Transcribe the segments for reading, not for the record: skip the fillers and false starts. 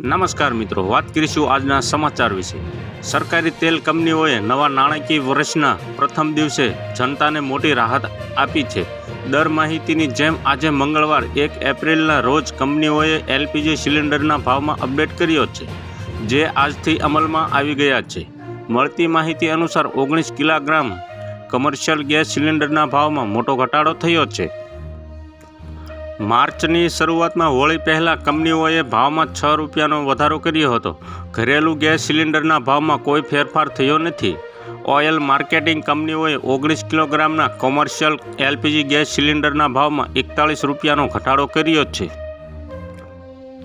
નમસ્કાર મિત્રો, વાત કરીશું આજના સમાચાર વિશે। સરકારી તેલ કંપનીઓએ નવા નાણાકીય વર્ષના પ્રથમ દિવસે જનતાને મોટી રાહત આપી છે। દર માહિતીની જેમ આજે મંગળવાર 1 એપ્રિલના રોજ કંપનીઓએ એલપીજી સિલિન્ડરના ભાવમાં અપડેટ કર્યો છે, જે આજથી અમલમાં આવી ગયા છે। મળતી માહિતી અનુસાર 19 કિલોગ્રામ કમર્શિયલ ગેસ સિલિન્ડરના ભાવમાં મોટો ઘટાડો થયો છે। માર્ચની શરૂઆતમાં હોળી પહેલાં કંપનીઓએ ભાવમાં 6 રૂપિયાનો વધારો કર્યો હતો। ઘરેલું ગેસ સિલિન્ડરના ભાવમાં કોઈ ફેરફાર થયો નથી। ઓઇલ માર્કેટિંગ કંપનીઓએ 19 કિલોગ્રામના કોમર્શિયલ એલપીજી ગેસ સિલિન્ડરના ભાવમાં 41 રૂપિયાનો ઘટાડો કર્યો છે।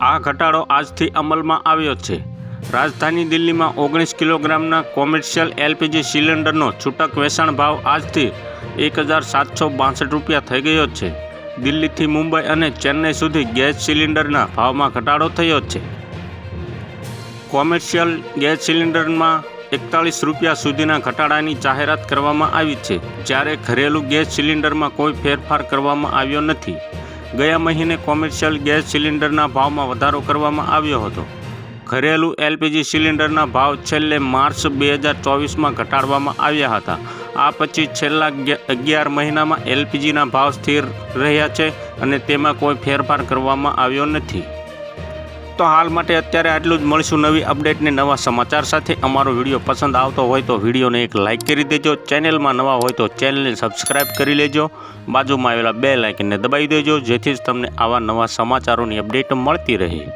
આ ઘટાડો આજથી અમલમાં આવ્યો છે। રાજધાની દિલ્હીમાં 19 કિલોગ્રામના કોમર્શિયલ એલપીજી સિલિન્ડરનો છૂટક વેચાણ ભાવ આજથી 1762 રૂપિયા થઈ ગયો છે। દિલ્હીથી મુંબઈ અને ચેન્નઈ સુધી ગેસ સિલિન્ડરના ભાવમાં ઘટાડો થયો છે। કોમર્શિયલ ગેસ સિલિન્ડરમાં 41 રૂપિયા સુધીના ઘટાડાની જાહેરાત કરવામાં આવી છે, જ્યારે ઘરેલું ગેસ સિલિન્ડરમાં કોઈ ફેરફાર કરવામાં આવ્યો નથી। ગયા મહિને કોમર્શિયલ ગેસ સિલિન્ડરના ભાવમાં વધારો કરવામાં આવ્યો હતો। ઘરેલું એલપીજી સિલિન્ડરના ભાવ છેલ્લે માર્ચ 2024માં ઘટાડવામાં આવ્યા હતા। આ પછી છેલ્લા 11 મહિનામાં એલપીજીના ભાવ સ્થિર રહ્યા છે અને તેમાં કોઈ ફેરફાર કરવામાં આવ્યો નથી। તો હાલ માટે અત્યારે આટલું જ। મળીશું નવી અપડેટને નવા સમાચાર સાથે। અમારો વિડીયો પસંદ આવતો હોય તો વિડીયોને એક લાઇક કરી દેજો। ચેનલમાં નવા હોય તો ચેનલને સબસ્ક્રાઈબ કરી લેજો। બાજુમાં આવેલા બેલ આઇકનને દબાવી દેજો, જેથી જ તમને આવા નવા સમાચારોની અપડેટ મળતી રહે।